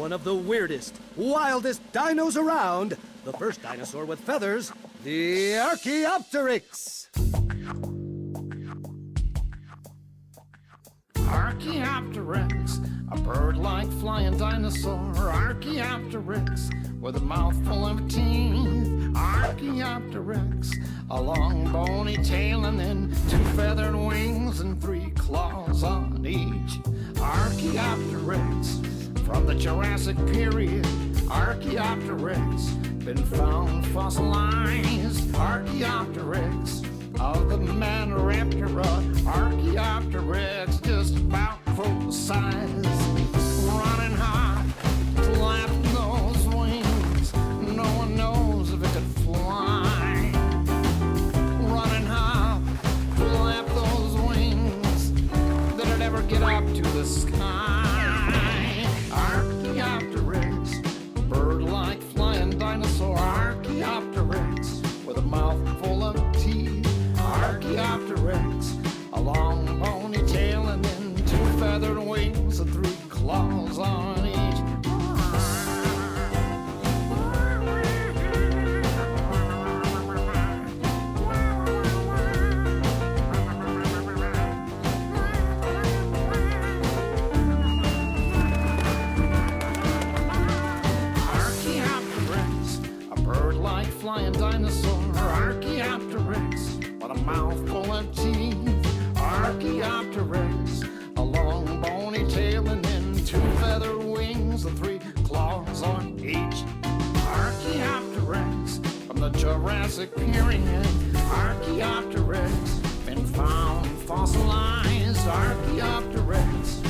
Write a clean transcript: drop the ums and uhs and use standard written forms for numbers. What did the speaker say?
one of the weirdest, wildest dinos around. The first dinosaur with feathers, the Archaeopteryx. Archaeopteryx, a bird-like flying dinosaur. Archaeopteryx, with a mouthful of teeth. Archaeopteryx, a long bony tail and then 2 feathered wings and 3 claws on each. Archaeopteryx, from the Jurassic period. Archaeopteryx, been found fossilized. Archaeopteryx, of the Maniraptora. Archaeopteryx, just about full size. Running hot, flapping those wings. No one knows if it could fly. Running hot, flap those wings. Did it ever get up to the sky? Archaeopteryx, bird-like flying dinosaur. Archaeopteryx, with a mouth full of teeth. Archaeopteryx, a long bony tail and then 2 feathered wings and 3 claws on each. Archaeopteryx, a bird-like flying dinosaur. Archaeopteryx, with a mouthful of teeth. Archaeopteryx, a long bony tail and then 2 feathered wings and 3 claws on each. Archaeopteryx, from the Jurassic period. Archaeopteryx, been found fossilized. Archaeopteryx,